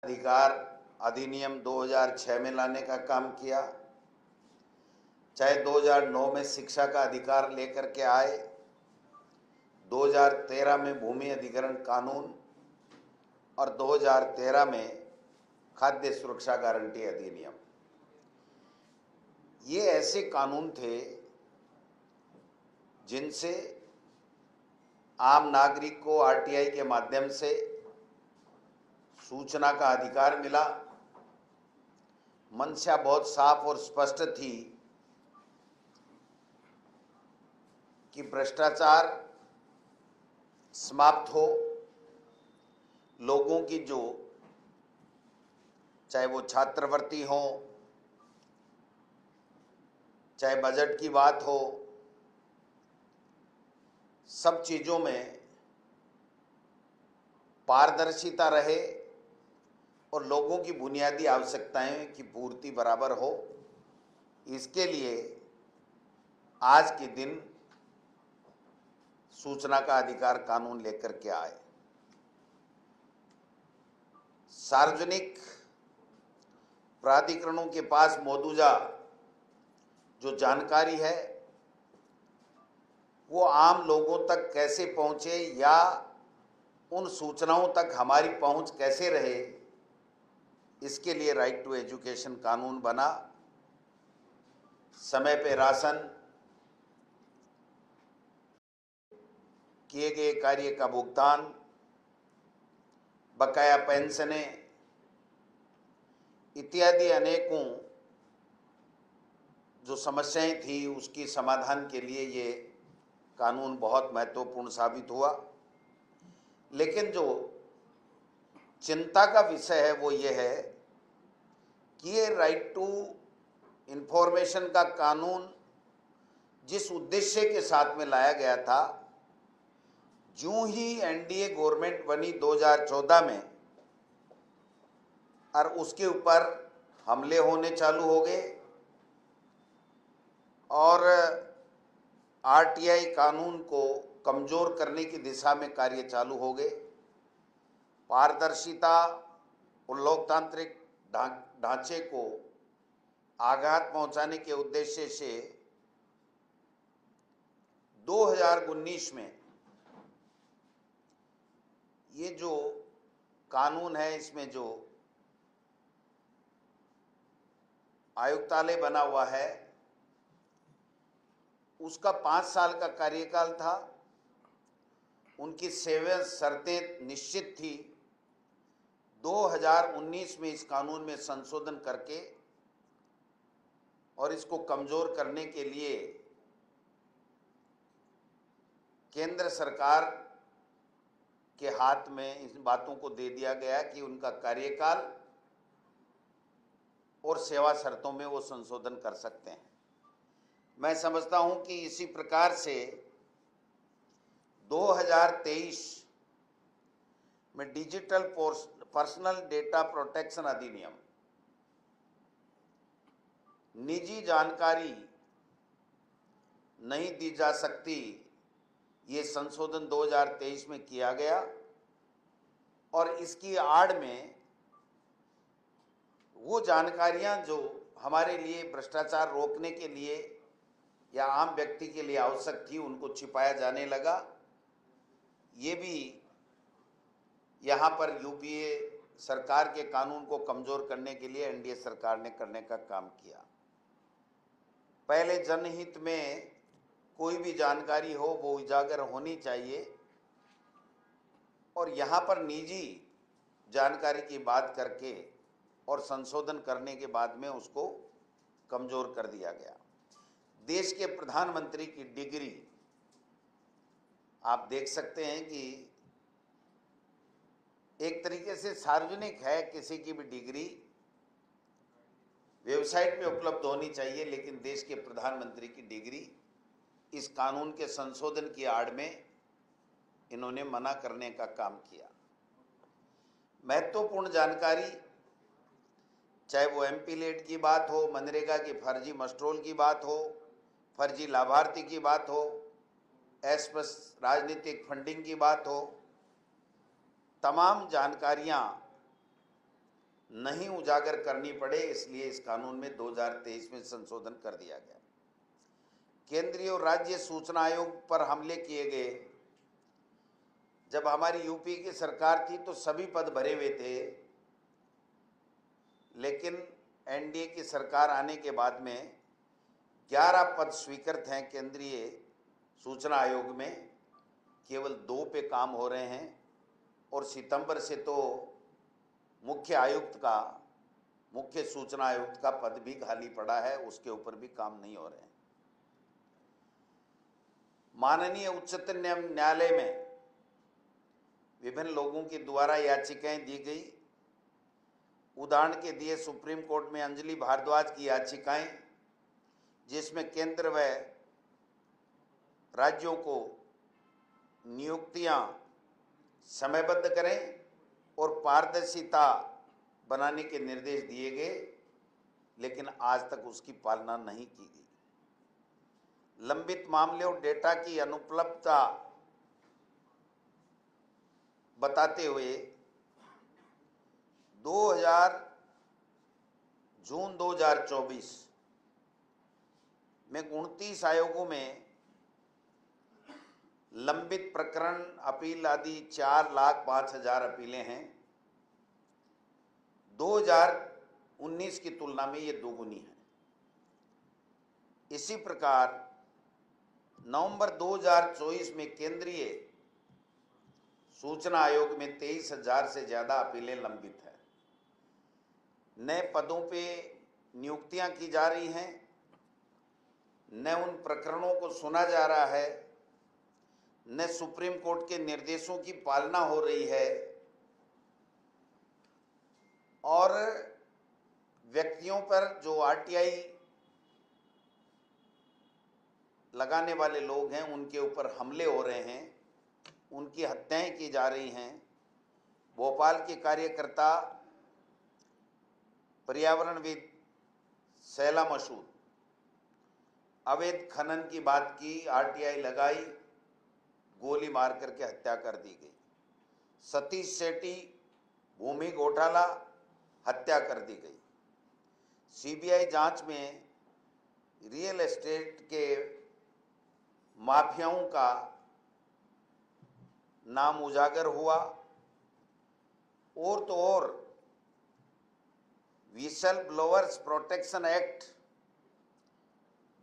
अधिकार अधिनियम 2006 में लाने का काम किया, चाहे 2009 में शिक्षा का अधिकार लेकर के आए, 2013 में भूमि अधिग्रहण कानून और 2013 में खाद्य सुरक्षा गारंटी अधिनियम। ये ऐसे कानून थे जिनसे आम नागरिक को आरटीआई के माध्यम से सूचना का अधिकार मिला। मंशा बहुत साफ और स्पष्ट थी कि भ्रष्टाचार समाप्त हो, लोगों की जो चाहे वो छात्रवृत्ति हो, चाहे बजट की बात हो, सब चीज़ों में पारदर्शिता रहे और लोगों की बुनियादी आवश्यकताएं की पूर्ति बराबर हो। इसके लिए आज के दिन सूचना का अधिकार कानून लेकर के आए। सार्वजनिक प्राधिकरणों के पास मौजूदा जो जानकारी है वो आम लोगों तक कैसे पहुंचे या उन सूचनाओं तक हमारी पहुंच कैसे रहे, इसके लिए राइट टू एजुकेशन कानून बना। समय पे राशन, किए गए कार्य का भुगतान, बकाया पेंशनें इत्यादि अनेकों जो समस्याएं थी उसकी समाधान के लिए ये कानून बहुत महत्वपूर्ण साबित हुआ। लेकिन जो चिंता का विषय है वो ये है कि ये राइट टू इंफॉर्मेशन का कानून जिस उद्देश्य के साथ में लाया गया था, यूं ही एनडीए गवर्नमेंट बनी 2014 में और उसके ऊपर हमले होने चालू हो गए और आरटीआई कानून को कमज़ोर करने की दिशा में कार्य चालू हो गए। पारदर्शिता और लोकतांत्रिक ढांचे को आघात पहुंचाने के उद्देश्य से 2019 में ये जो कानून है, इसमें जो आयुक्तालय बना हुआ है उसका 5 साल का कार्यकाल था। उनकी सेवा शर्तें निश्चित थी। 2019 में इस कानून में संशोधन करके और इसको कमज़ोर करने के लिए केंद्र सरकार के हाथ में इन बातों को दे दिया गया कि उनका कार्यकाल और सेवा शर्तों में वो संशोधन कर सकते हैं। मैं समझता हूं कि इसी प्रकार से 2023 में डिजिटल पर्सनल डेटा प्रोटेक्शन अधिनियम, निजी जानकारी नहीं दी जा सकती, ये संशोधन 2023 में किया गया और इसकी आड़ में वो जानकारियां जो हमारे लिए भ्रष्टाचार रोकने के लिए या आम व्यक्ति के लिए आवश्यक थी उनको छिपाया जाने लगा। ये भी यहाँ पर यूपीए सरकार के कानून को कमज़ोर करने के लिए एनडीए सरकार ने करने का काम किया। पहले जनहित में कोई भी जानकारी हो वो उजागर होनी चाहिए और यहाँ पर निजी जानकारी की बात करके और संशोधन करने के बाद में उसको कमज़ोर कर दिया गया। देश के प्रधानमंत्री की डिग्री आप देख सकते हैं कि एक तरीके से सार्वजनिक है। किसी की भी डिग्री वेबसाइट पे उपलब्ध होनी चाहिए, लेकिन देश के प्रधानमंत्री की डिग्री इस कानून के संशोधन की आड़ में इन्होंने मना करने का काम किया। महत्वपूर्ण जानकारी, चाहे वो एमपी लेट की बात हो, मनरेगा की फर्जी मस्ट्रोल की बात हो, फर्जी लाभार्थी की बात हो, एस+ राजनीतिक फंडिंग की बात हो, तमाम जानकारियां नहीं उजागर करनी पड़े, इसलिए इस कानून में 2023 में संशोधन कर दिया गया। केंद्रीय और राज्य सूचना आयोग पर हमले किए गए। जब हमारी यूपी की सरकार थी तो सभी पद भरे हुए थे, लेकिन एनडीए की सरकार आने के बाद में 11 पद स्वीकृत हैं केंद्रीय सूचना आयोग में, केवल 2 पे काम हो रहे हैं। और सितंबर से तो मुख्य सूचना आयुक्त का पद भी खाली पड़ा है, उसके ऊपर भी काम नहीं हो रहे हैं। माननीय उच्चतम न्यायालय में विभिन्न लोगों के द्वारा याचिकाएं दी गई। उदाहरण के दिए सुप्रीम कोर्ट में अंजलि भारद्वाज की याचिकाएं, जिसमें केंद्र व राज्यों को नियुक्तियां समयबद्ध करें और पारदर्शिता बनाने के निर्देश दिए गए, लेकिन आज तक उसकी पालना नहीं की गई। लंबित मामले और डेटा की अनुपलब्धता बताते हुए जून 2024 में 29 आयोगों में लंबित प्रकरण, अपील आदि 4,05,000 अपीलें हैं। 2019 की तुलना में ये दोगुनी है। इसी प्रकार नवंबर 2024 में केंद्रीय सूचना आयोग में 23,000 से ज़्यादा अपीलें लंबित है। नए पदों पे नियुक्तियां की जा रही हैं, न उन प्रकरणों को सुना जा रहा है, न सुप्रीम कोर्ट के निर्देशों की पालना हो रही है, और व्यक्तियों पर जो आरटीआई लगाने वाले लोग हैं उनके ऊपर हमले हो रहे हैं, उनकी हत्याएं की जा रही हैं। भोपाल के कार्यकर्ता पर्यावरणविद शैला मसूद, अवैध खनन की बात की, आरटीआई लगाई, गोली मार करके हत्या कर दी गई। सतीश सेठी, भूमि घोटाला, हत्या कर दी गई। सीबीआई जांच में रियल एस्टेट के माफियाओं का नाम उजागर हुआ। और तो और विसल ब्लोअर्स प्रोटेक्शन एक्ट,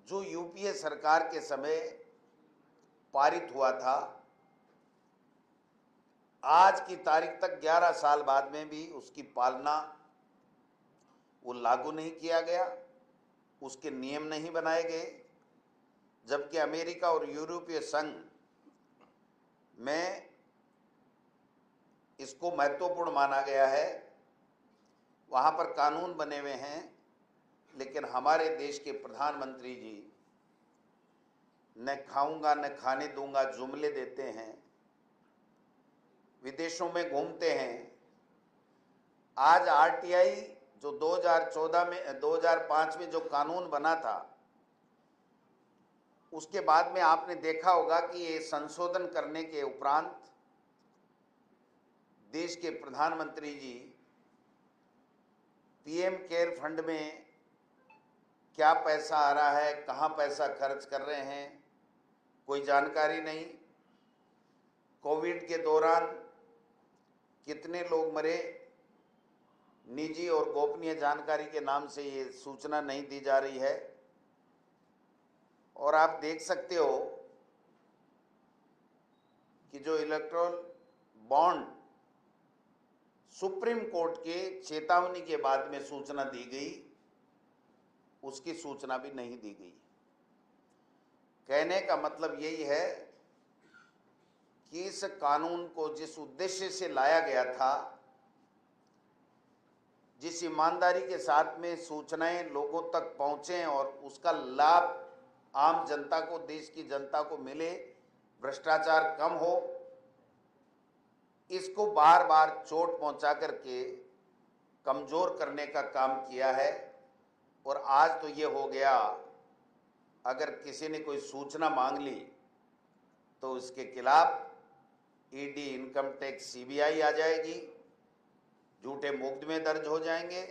जो यूपीए सरकार के समय पारित हुआ था, आज की तारीख तक 11 साल बाद में भी उसकी पालना वो लागू नहीं किया गया, उसके नियम नहीं बनाए गए। जबकि अमेरिका और यूरोपीय संघ में इसको महत्वपूर्ण माना गया है, वहाँ पर कानून बने हुए हैं, लेकिन हमारे देश के प्रधानमंत्री जी न खाऊंगा न खाने दूंगा जुमले देते हैं, विदेशों में घूमते हैं। आज आरटीआई जो 2005 में जो कानून बना था, उसके बाद में आपने देखा होगा कि ये संशोधन करने के उपरांत देश के प्रधानमंत्री जी पीएम केयर फंड में क्या पैसा आ रहा है, कहाँ पैसा खर्च कर रहे हैं, कोई जानकारी नहीं। कोविड के दौरान कितने लोग मरे, निजी और गोपनीय जानकारी के नाम से ये सूचना नहीं दी जा रही है। और आप देख सकते हो कि जो इलेक्ट्रोल बॉन्ड सुप्रीम कोर्ट के चेतावनी के बाद में सूचना दी गई, उसकी सूचना भी नहीं दी गई। कहने का मतलब यही है कि इस कानून को जिस उद्देश्य से लाया गया था, जिस ईमानदारी के साथ में सूचनाएं लोगों तक पहुंचे और उसका लाभ आम जनता को, देश की जनता को मिले, भ्रष्टाचार कम हो, इसको बार बार चोट पहुंचा करके कमजोर करने का काम किया है। और आज तो ये हो गया, अगर किसी ने कोई सूचना मांग ली तो उसके खिलाफ ईडी, इनकम टैक्स, सीबीआई आ जाएगी। झूठे मुकदमे दर्ज हो जाएंगे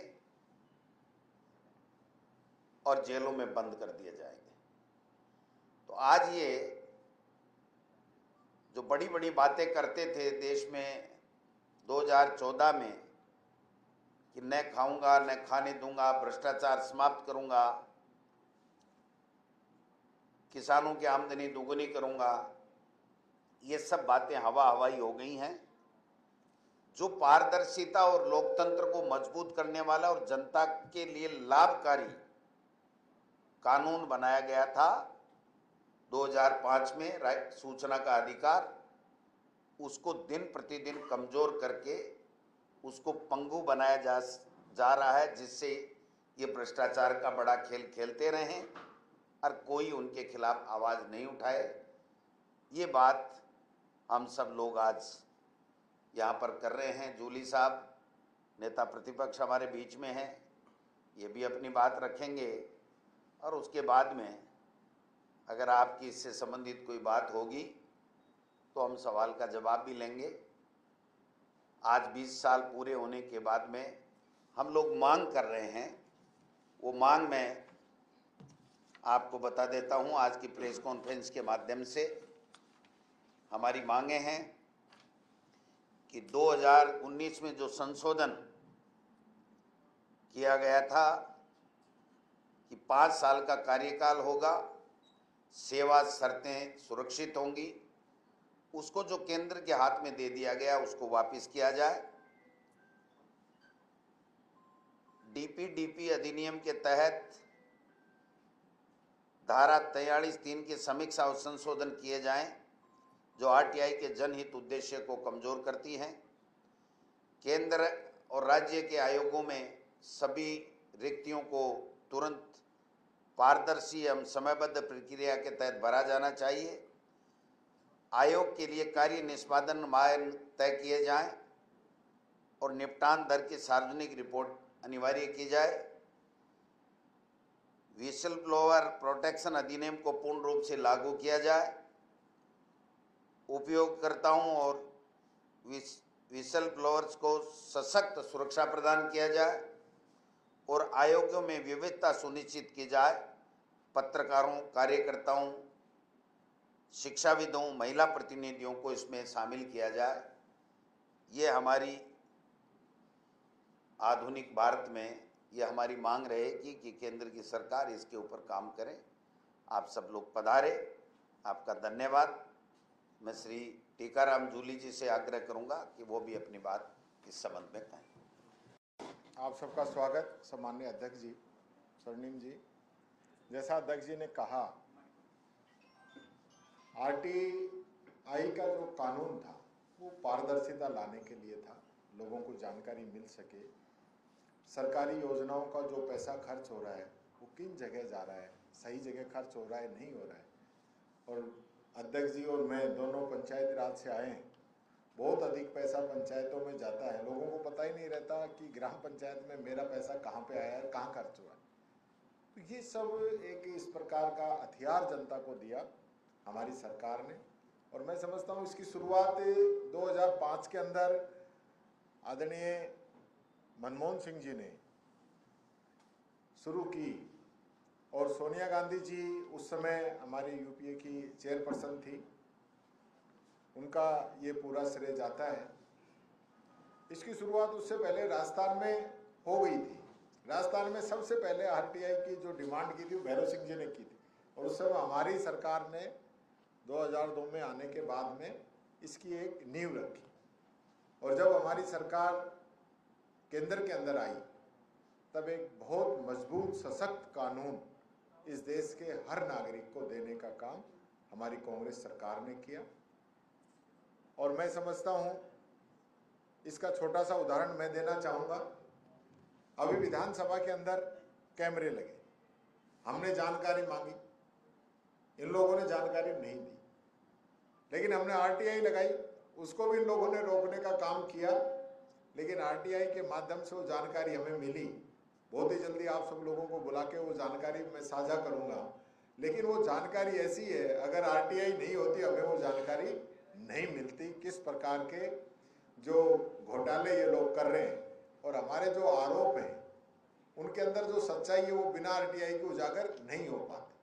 और जेलों में बंद कर दिए जाएंगे। तो आज ये जो बड़ी बड़ी बातें करते थे देश में 2014 में कि न खाऊंगा न खाने दूंगा, भ्रष्टाचार समाप्त करूंगा, किसानों की आमदनी दोगुनी करूंगा, ये सब बातें हवा हवाई हो गई हैं। जो पारदर्शिता और लोकतंत्र को मजबूत करने वाला और जनता के लिए लाभकारी कानून बनाया गया था 2005 में, सूचना का अधिकार, उसको दिन प्रतिदिन कमजोर करके उसको पंगु बनाया जा रहा है, जिससे ये भ्रष्टाचार का बड़ा खेल खेलते रहें और कोई उनके खिलाफ आवाज़ नहीं उठाए। ये बात हम सब लोग आज यहाँ पर कर रहे हैं। जूली साहब नेता प्रतिपक्ष हमारे बीच में हैं, ये भी अपनी बात रखेंगे और उसके बाद में अगर आपकी इससे संबंधित कोई बात होगी तो हम सवाल का जवाब भी लेंगे। आज 20 साल पूरे होने के बाद में हम लोग मांग कर रहे हैं, वो मांग मैं आपको बता देता हूं। आज की प्रेस कॉन्फ्रेंस के माध्यम से हमारी मांगे हैं कि 2019 में जो संशोधन किया गया था कि 5 साल का कार्यकाल होगा, सेवा शर्तें सुरक्षित होंगी, उसको जो केंद्र के हाथ में दे दिया गया उसको वापस किया जाए। डीपीडीपी अधिनियम के तहत धारा 43(3) की समीक्षा और संशोधन किए जाएं, जो आरटीआई के जनहित उद्देश्य को कमजोर करती हैं। केंद्र और राज्य के आयोगों में सभी रिक्तियों को तुरंत पारदर्शी एवं समयबद्ध प्रक्रिया के तहत भरा जाना चाहिए। आयोग के लिए कार्य निष्पादन मानक तय किए जाएं और निपटान दर की सार्वजनिक रिपोर्ट अनिवार्य की जाए। विसल ब्लोअर प्रोटेक्शन अधिनियम को पूर्ण रूप से लागू किया जाए। उपयोगकर्ताओं और विसल ब्लोअर्स को सशक्त सुरक्षा प्रदान किया जाए और आयोगों में विविधता सुनिश्चित की जाए। पत्रकारों, कार्यकर्ताओं, शिक्षाविदों, महिला प्रतिनिधियों को इसमें शामिल किया जाए। ये हमारी आधुनिक भारत में ये हमारी मांग रहेगी कि केंद्र की सरकार इसके ऊपर काम करे। आप सब लोग पधारे, आपका धन्यवाद। मैं श्री टीकाराम जूली जी से आग्रह करूंगा कि वो भी अपनी बात इस संबंध में कहें। आप सबका स्वागत। सम्माननीय अध्यक्ष जी, स्वर्णिम जी, जैसा अध्यक्ष जी ने कहा, आरटीआई का जो कानून था वो पारदर्शिता लाने के लिए था, लोगों को जानकारी मिल सके, सरकारी योजनाओं का जो पैसा खर्च हो रहा है वो किन जगह जा रहा है, सही जगह खर्च हो रहा है, नहीं हो रहा है। और अध्यक्ष जी और मैं दोनों पंचायती राज से आए हैं। बहुत अधिक पैसा पंचायतों में जाता है, लोगों को पता ही नहीं रहता कि ग्राम पंचायत में मेरा पैसा कहाँ पे आया है, कहाँ खर्च हुआ है। तो ये सब एक इस प्रकार का हथियार जनता को दिया हमारी सरकार ने, और मैं समझता हूँ इसकी शुरुआत 2005 के अंदर आदरणीय मनमोहन सिंह जी ने शुरू की, और सोनिया गांधी जी उस समय हमारी यूपीए की चेयरपर्सन थी, उनका ये पूरा श्रेय जाता है। इसकी शुरुआत उससे पहले राजस्थान में हो गई थी। राजस्थान में सबसे पहले आरटीआई की जो डिमांड की थी वो भैरव सिंह जी ने की थी, और उस समय हमारी सरकार ने 2002 में आने के बाद में इसकी एक नींव रखी। और जब हमारी सरकार केंद्र के अंदर आई तब एक बहुत मजबूत सशक्त कानून इस देश के हर नागरिक को देने का काम हमारी कांग्रेस सरकार ने किया। और मैं समझता हूं, इसका छोटा सा उदाहरण मैं देना चाहूँगा। अभी विधानसभा के अंदर कैमरे लगे, हमने जानकारी मांगी, इन लोगों ने जानकारी नहीं दी, लेकिन हमने आरटीआई लगाई, उसको भी इन लोगों ने रोकने का काम किया। लेकिन आरटीआई के माध्यम से वो जानकारी हमें मिली। बहुत ही जल्दी आप सब लोगों को बुला के वो जानकारी मैं साझा करूंगा। लेकिन वो जानकारी ऐसी है, अगर आरटीआई नहीं होती हमें वो जानकारी नहीं मिलती, किस प्रकार के जो घोटाले ये लोग कर रहे हैं। और हमारे जो आरोप हैं उनके अंदर जो सच्चाई है वो बिना आरटीआई के उजागर नहीं हो पाती।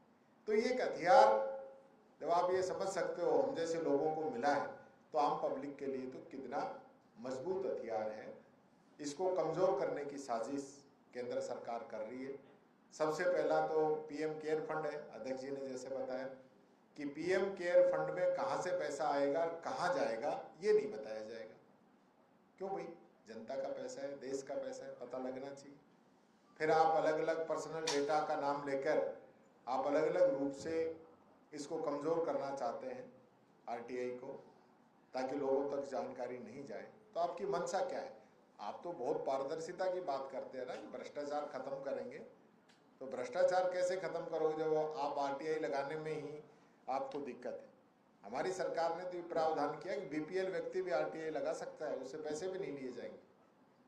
तो ये एक हथियार, जब आप ये समझ सकते हो हम जैसे लोगों को मिला है, तो आम पब्लिक के लिए तो कितना मजबूत हथियार है। इसको कमजोर करने की साजिश केंद्र सरकार कर रही है। सबसे पहला तो पीएम केयर फंड है, अध्यक्ष जी ने जैसे बताया कि पीएम केयर फंड में कहां से पैसा आएगा, कहां जाएगा, ये नहीं बताया जाएगा। क्यों भाई, जनता का पैसा है, देश का पैसा है, पता लगना चाहिए। फिर आप अलग अलग पर्सनल डेटा का नाम लेकर आप अलग अलग रूप से इसको कमजोर करना चाहते हैं आरटीआई को, ताकि लोगों तक जानकारी नहीं जाए। तो आपकी मंशा क्या है? आप तो बहुत पारदर्शिता की बात करते हैं ना कि भ्रष्टाचार खत्म करेंगे, तो भ्रष्टाचार कैसे खत्म करोगे जब आप आरटीआई लगाने में ही आपको दिक्कत है। हमारी सरकार ने तो ये प्रावधान किया कि बीपीएल व्यक्ति भी आरटीआई लगा सकता है, उससे पैसे भी नहीं लिए जाएंगे,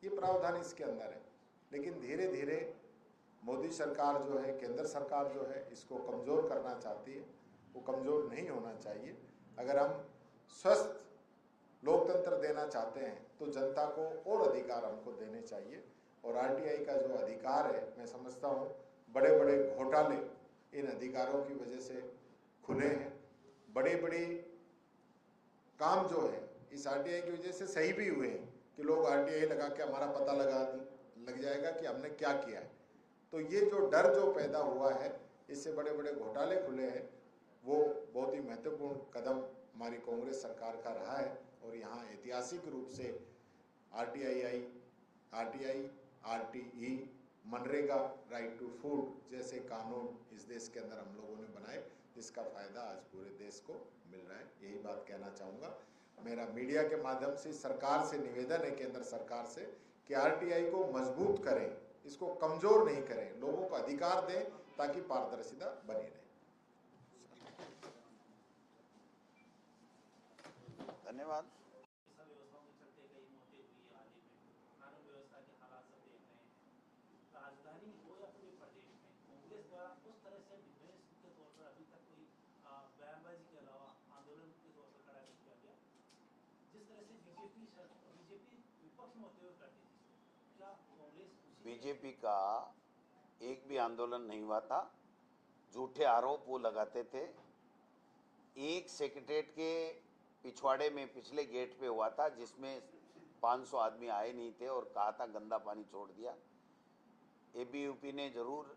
ये प्रावधान इसके अंदर है। लेकिन धीरे धीरे मोदी सरकार जो है, केंद्र सरकार जो है, इसको कमज़ोर करना चाहती है। वो कमज़ोर नहीं होना चाहिए। अगर हम स्वस्थ लोकतंत्र देना चाहते हैं तो जनता को और अधिकार हमको देने चाहिए। और आरटीआई का जो अधिकार है, मैं समझता हूँ बड़े बड़े घोटाले इन अधिकारों की वजह से खुले हैं। बड़े बड़े काम जो है इस आरटीआई की वजह से सही भी हुए हैं कि लोग आरटीआई लगा के हमारा पता लग जाएगा कि हमने क्या किया है। तो ये जो डर जो पैदा हुआ है, इससे बड़े बड़े घोटाले खुले हैं। वो बहुत ही महत्वपूर्ण कदम हमारी कांग्रेस सरकार का रहा है। और यहाँ ऐतिहासिक रूप से RTI, RTE, MNREGA, right to food जैसे कानून इस देश के अंदर हम लोगों ने बनाए, जिसका फायदा आज पूरे देश को मिल रहा है। यही बात कहना चाहूँगा। मेरा मीडिया के माध्यम से सरकार से निवेदन है, केंद्र सरकार से, कि आरटीआई को मजबूत करें, इसको कमजोर नहीं करें, लोगों को अधिकार दें ताकि पारदर्शिता बनी रहे। धन्यवाद। व्यवस्थाओं के चलते कई मौतें हुई है हाल ही में, कानून व्यवस्था के हालात सब देख रहे हैं। राजधानी हो या पूरे प्रदेश में कांग्रेस द्वारा उस तरह से डिफेंस के तौर पर अभी तक कोई बयानबाजी के अलावा आंदोलन के तौर पर खड़ा नहीं किया गया, जिस तरह से बीजेपी विपक्ष में होते हुए करती थी। क्या कांग्रेस बीजेपी का एक भी आंदोलन नहीं हुआ था, झूठे आरोप वो लगाते थे। एक सेक्रेटेरिएट के पिछवाड़े में पिछले गेट पे हुआ था, जिसमें 500 आदमी आए नहीं थे और कहा था गंदा पानी छोड़ दिया। एबीवीपी ने जरूर,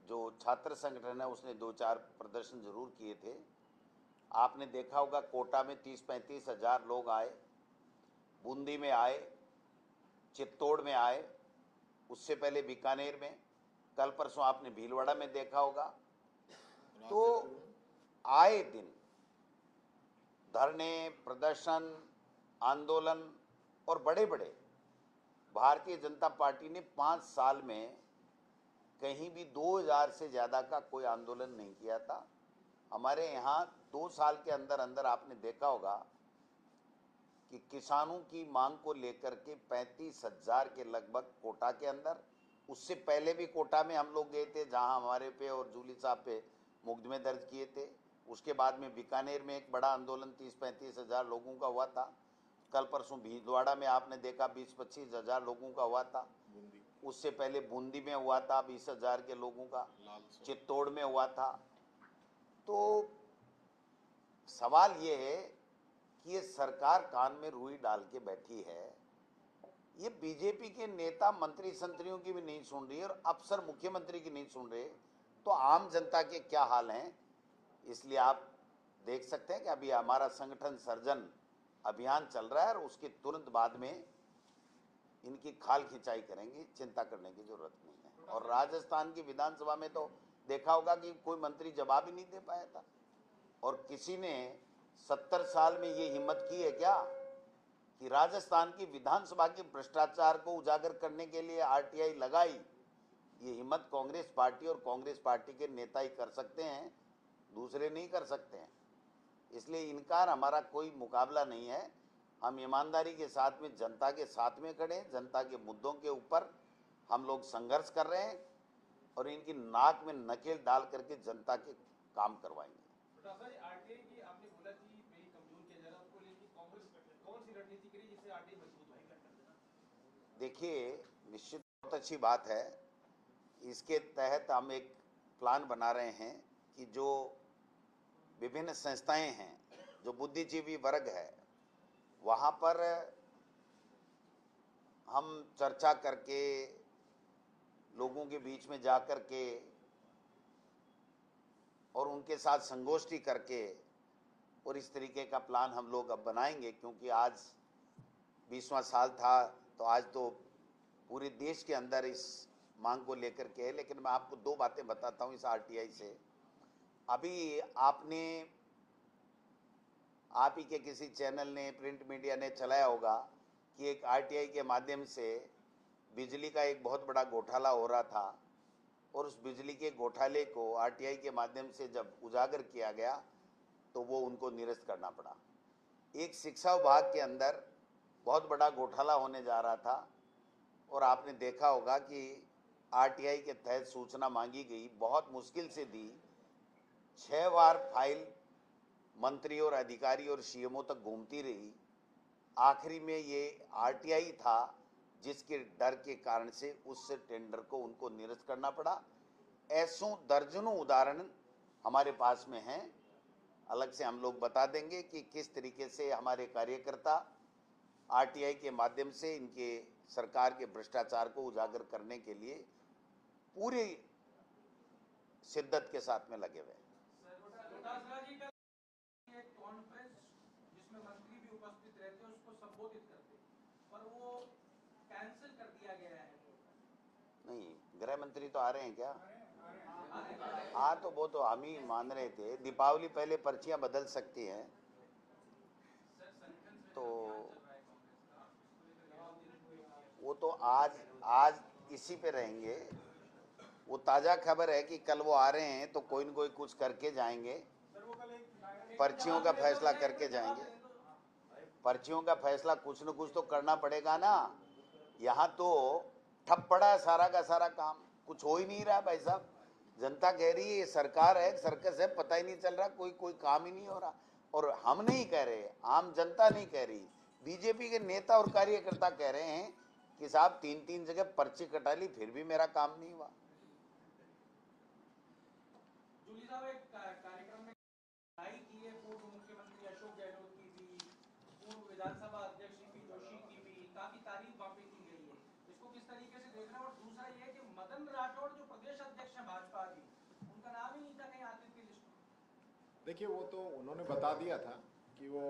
जो छात्र संगठन है, उसने 2-4 प्रदर्शन जरूर किए थे। आपने देखा होगा कोटा में 30-35 हजार लोग आए, बूंदी में आए, चित्तौड़ में आए, उससे पहले बीकानेर में, कल परसों आपने भीलवाड़ा में देखा होगा। तो आए दिन धरने, प्रदर्शन, आंदोलन, और बड़े बड़े भारतीय जनता पार्टी ने 5 साल में कहीं भी 2000 से ज़्यादा का कोई आंदोलन नहीं किया था। हमारे यहाँ 2 साल के अंदर अंदर आपने देखा होगा कि किसानों की मांग को लेकर के 35,000 के लगभग कोटा के अंदर, उससे पहले भी कोटा में हम लोग गए थे, जहां हमारे पे और जूली साहब पे मुकदमे दर्ज किए थे। उसके बाद में बीकानेर में एक बड़ा आंदोलन 30-35 हजार लोगों का हुआ था। कल परसों भीलवाड़ा में आपने देखा 20-25 हजार लोगों का हुआ था। उससे पहले बूंदी में हुआ था 20 हजार के लोगों का, चित्तौड़ में हुआ था। तो सवाल ये है कि ये सरकार कान में रुई डाल के बैठी है। ये बीजेपी के नेता मंत्री संतरियों की भी नहीं सुन रही है और अफसर मुख्यमंत्री की नहीं सुन रहे, तो आम जनता के क्या हाल हैं। इसलिए आप देख सकते हैं कि अभी हमारा संगठन सर्जन अभियान चल रहा है और उसके तुरंत बाद में इनकी खाल खिंचाई करेंगे, चिंता करने की जरूरत नहीं है। और राजस्थान की विधानसभा में तो देखा होगा कि कोई मंत्री जवाब ही नहीं दे पाया था। और किसी ने 70 साल में ये हिम्मत की है क्या कि राजस्थान की विधानसभा के भ्रष्टाचार को उजागर करने के लिए आरटीआई लगाई? ये हिम्मत कांग्रेस पार्टी और कांग्रेस पार्टी के नेता ही कर सकते हैं, दूसरे नहीं कर सकते हैं। इसलिए इनकार हमारा कोई मुकाबला नहीं है। हम ईमानदारी के साथ में जनता के साथ में खड़े हैं, जनता के मुद्दों के ऊपर हम लोग संघर्ष कर रहे हैं और इनकी नाक में नकेल डाल करके जनता के काम करवाएंगे। आरटीआई की आपने बोला कि कमजोर किया जा रहा है, उसको लेकर कांग्रेस कौन सी रणनीति करी जिससे आरटीआई मजबूत होगी? देखिए, निश्चित बहुत अच्छी बात है। इसके तहत हम एक प्लान बना रहे हैं कि जो विभिन्न संस्थाएं हैं, जो बुद्धिजीवी वर्ग है, वहाँ पर हम चर्चा करके, लोगों के बीच में जा कर के और उनके साथ संगोष्ठी करके और इस तरीके का प्लान हम लोग अब बनाएंगे, क्योंकि आज 20वां साल था, तो आज तो पूरे देश के अंदर इस मांग को लेकर के है। लेकिन मैं आपको दो बातें बताता हूँ इस आरटीआई से। अभी आप ही के किसी चैनल ने, प्रिंट मीडिया ने चलाया होगा कि एक आरटीआई के माध्यम से बिजली का एक बहुत बड़ा घोटाला हो रहा था, और उस बिजली के घोटाले को आरटीआई के माध्यम से जब उजागर किया गया तो वो उनको निरस्त करना पड़ा। एक शिक्षा विभाग के अंदर बहुत बड़ा घोटाला होने जा रहा था, और आपने देखा होगा कि आरटीआई के तहत सूचना मांगी गई, बहुत मुश्किल से दी। 6 बार फाइल मंत्री और अधिकारी और सीएमओ तक घूमती रही। आखिरी में ये आरटीआई था जिसके डर के कारण से उस टेंडर को उनको निरस्त करना पड़ा। ऐसों दर्जनों उदाहरण हमारे पास में हैं। अलग से हम लोग बता देंगे कि किस तरीके से हमारे कार्यकर्ता आरटीआई के माध्यम से इनके सरकार के भ्रष्टाचार को उजागर करने के लिए पूरी शिद्दत के साथ में लगे हुए हैं। डोटासरा जी का एक कॉन्फ्रेंस जिसमें मंत्री भी उपस्थित रहते हैं, उसको संबोधित करते, पर वो कैंसिल कर दिया गया है। नहीं, गृह मंत्री तो आ रहे हैं क्या? हाँ, तो वो तो हम ही मान रहे थे। दीपावली पहले पर्चियां बदल सकती हैं, तो वो तो आज इसी पे रहेंगे। वो ताज़ा खबर है कि कल वो आ रहे हैं, तो कोई न कोई कुछ करके जाएंगे, पर्चियों का फैसला करके जाएंगे। पर्चियों का फैसला कुछ न कुछ तो करना पड़ेगा ना। यहाँ तो ठप पड़ा है सारा का सारा काम, कुछ हो ही नहीं रहा भाई साहब। जनता कह रही है ये सरकार है, सर्कस है, पता ही नहीं चल रहा, कोई काम ही नहीं हो रहा। और हम नहीं कह रहे, आम जनता नहीं कह रही, बीजेपी के नेता और कार्यकर्ता कह रहे हैं कि साहब 3-3 जगह पर्ची कटा ली, फिर भी मेरा काम नहीं हुआ। जूली साहब, एक कार्यक्रम में की है पूर्व मुख्यमंत्री अशोक गहलोत की भी, पूर्व विधानसभा अध्यक्ष सीपी जोशी की भी काफी तारीफ वहाँ पे की गई है। इसको किस तरीके से देख रहे हैं? और दूसरा ये कि मदन राठौड़ जो प्रदेश अध्यक्ष है भाजपा की, उनका नाम ही नहीं था कहीं आती थी लिस्ट में। देखिए, वो तो उन्होंने बता दिया था कि वो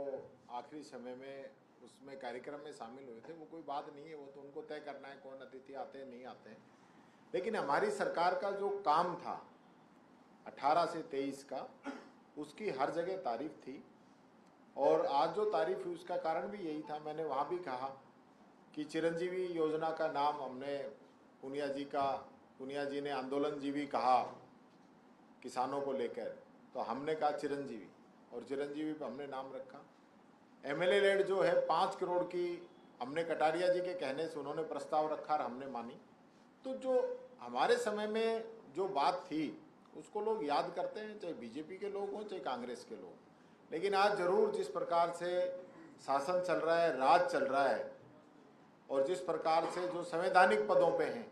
आखिरी समय में उसमें कार्यक्रम में शामिल हुए थे। वो कोई बात नहीं है, वो तो उनको तय करना है कौन अतिथि आते हैं नहीं आते हैं। लेकिन हमारी सरकार का जो काम था 18 से 23 का, उसकी हर जगह तारीफ थी। और आज जो तारीफ हुई उसका कारण भी यही था। मैंने वहाँ भी कहा कि चिरंजीवी योजना का नाम हमने पुनिया जी ने आंदोलन जीवी कहा किसानों को लेकर, तो हमने कहा चिरंजीवी, और चिरंजीवी पे हमने नाम रखा। एमएलए लैंड जो है 5 करोड़ की, हमने कटारिया जी के कहने से उन्होंने प्रस्ताव रखा और हमने मानी। तो जो हमारे समय में जो बात थी उसको लोग याद करते हैं, चाहे बीजेपी के लोग हों चाहे कांग्रेस के लोग। लेकिन आज जरूर जिस प्रकार से शासन चल रहा है, राज चल रहा है, और जिस प्रकार से जो संवैधानिक पदों पे हैं,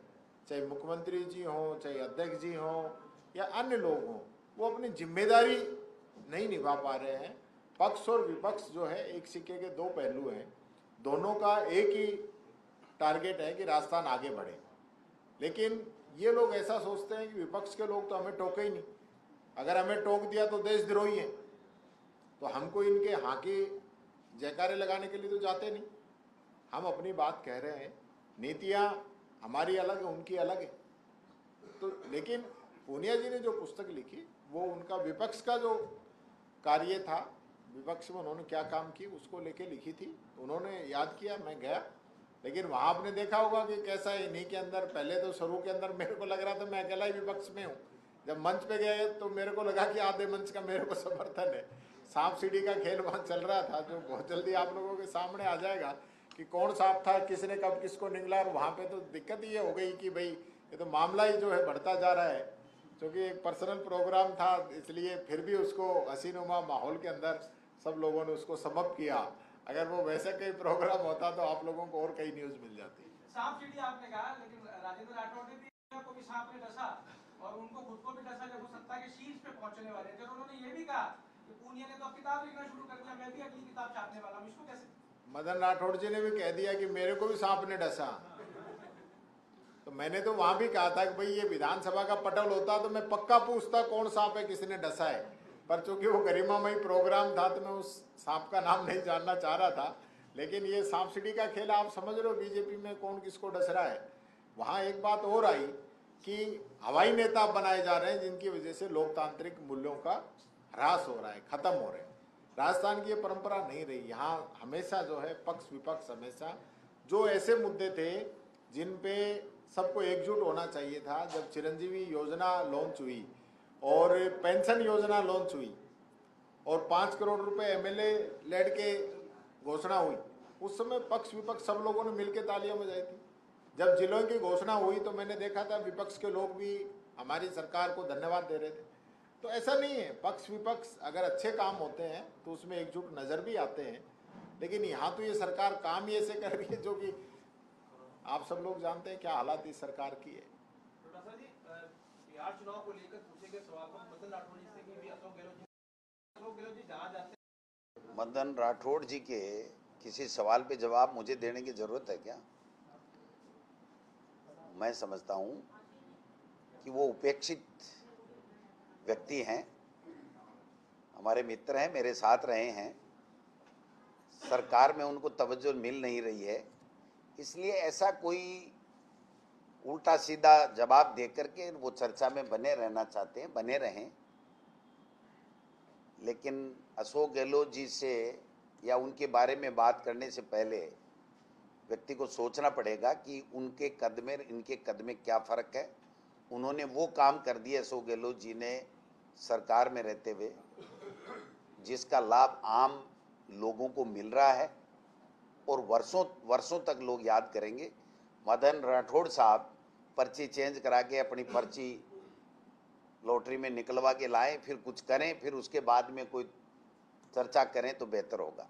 चाहे मुख्यमंत्री जी हों, चाहे अध्यक्ष जी हों या अन्य लोग हों, वो अपनी जिम्मेदारी नहीं निभा पा रहे हैं। पक्ष और विपक्ष जो है एक सिक्के के दो पहलू हैं, दोनों का एक ही टारगेट है कि राजस्थान आगे बढ़े। लेकिन ये लोग ऐसा सोचते हैं कि विपक्ष के लोग तो हमें टोके ही नहीं, अगर हमें टोक दिया तो देशद्रोही है, तो हमको इनके हाँ के जयकारे लगाने के लिए तो जाते नहीं। हम अपनी बात कह रहे हैं, नीतियाँ हमारी अलग है, उनकी अलग है। तो लेकिन पूनिया जी ने जो पुस्तक लिखी वो उनका विपक्ष का जो कार्य था, विपक्ष में उन्होंने क्या काम किए उसको लेके लिखी थी। उन्होंने याद किया, मैं गया, लेकिन वहाँ आपने देखा होगा कि कैसा है इन्हीं के अंदर। पहले तो शुरू के अंदर मेरे को लग रहा था मैं अकेला ही विपक्ष में हूँ। जब मंच पे गए तो मेरे को लगा कि आधे मंच का मेरे को समर्थन है। सांप सीढ़ी का खेल वहाँ चल रहा था, जो बहुत जल्दी आप लोगों के सामने आ जाएगा कि कौन सांप था, किसने कब किसको निगला। और वहाँ पे तो दिक्कत ये हो गई कि भाई ये तो मामला ही जो है बढ़ता जा रहा है, क्योंकि एक पर्सनल प्रोग्राम था, इसलिए फिर भी उसको हसीनुमा माहौल के अंदर सब लोगों ने उसको समाप्त किया। अगर वो वैसा कोई प्रोग्राम होता तो आप लोगों को और कई न्यूज़ मिल जाती। सांप सीढ़ी आपने कहा, लेकिन राजेंद्र राठौड़ ने भी को भी सांप ने डसा और उनको खुद को भी डसा जब वो सत्ता के शीर्ष पे पहुंचने वाले थे। और उन्होंने ये भी कहा कि पूनिया ने तो अब किताब लिखना शुरू कर दिया, मैं भी अगली किताब छापने वाला हूँ। इसको कैसे? मदन राठौड़ जी ने भी कह दिया कि मेरे को भी सांप ने डसा। तो मैंने तो वहां भी कहा था कि भाई ये विधानसभा का पटल होता तो मैं पक्का पूछता कौन सांप है, किसने डसा है, पर चूंकि वो गरिमामयी प्रोग्राम था तो मैं उस सांप का नाम नहीं जानना चाह रहा था। लेकिन ये सांप सीढ़ी का खेल आप समझ रहे हो बीजेपी में कौन किसको डस रहा है। वहाँ एक बात और आई कि हवाई नेता बनाए जा रहे हैं जिनकी वजह से लोकतांत्रिक मूल्यों का ह्रास हो रहा है, खत्म हो रहे हैं। राजस्थान की ये परंपरा नहीं रही। यहाँ हमेशा जो है पक्ष विपक्ष हमेशा जो ऐसे मुद्दे थे जिन पे सबको एकजुट होना चाहिए था, जब चिरंजीवी योजना लॉन्च हुई और पेंशन योजना लॉन्च हुई और 5 करोड़ रुपए एमएलए लेड के घोषणा हुई, उस समय पक्ष विपक्ष सब लोगों ने मिलकर तालियां बजाई थी। जब जिलों की घोषणा हुई तो मैंने देखा था विपक्ष के लोग भी हमारी सरकार को धन्यवाद दे रहे थे। तो ऐसा नहीं है, पक्ष विपक्ष अगर अच्छे काम होते हैं तो उसमें एकजुट नजर भी आते हैं। लेकिन यहाँ तो ये सरकार काम ही ऐसे कर रही है जो कि आप सब लोग जानते हैं क्या हालात इस सरकार की है। प्रोफेसर जी, बिहार चुनाव को लेकर पूछे गए सवाल पर मदन राठौड़ जी से भी अशोक गहलोत जी जहाँ जाते हैं। मदन राठौड़ जी के किसी सवाल पे जवाब मुझे देने की जरूरत है क्या? मैं समझता हूं कि वो उपेक्षित व्यक्ति हैं, हमारे मित्र हैं, मेरे साथ रहे हैं, सरकार में उनको तवज्जो मिल नहीं रही है, इसलिए ऐसा कोई उल्टा सीधा जवाब देकर के वो चर्चा में बने रहना चाहते हैं, बने रहें। लेकिन अशोक गहलोत जी से या उनके बारे में बात करने से पहले व्यक्ति को सोचना पड़ेगा कि उनके कद में इनके कद में क्या फ़र्क है। उन्होंने वो काम कर दिए अशोक गहलोत जी ने सरकार में रहते हुए जिसका लाभ आम लोगों को मिल रहा है और वर्षों वर्षों तक लोग याद करेंगे। मदन राठौड़ साहब पर्ची चेंज करा के अपनी पर्ची लॉटरी में निकलवा के लाएं, फिर कुछ करें, फिर उसके बाद में कोई चर्चा करें तो बेहतर होगा।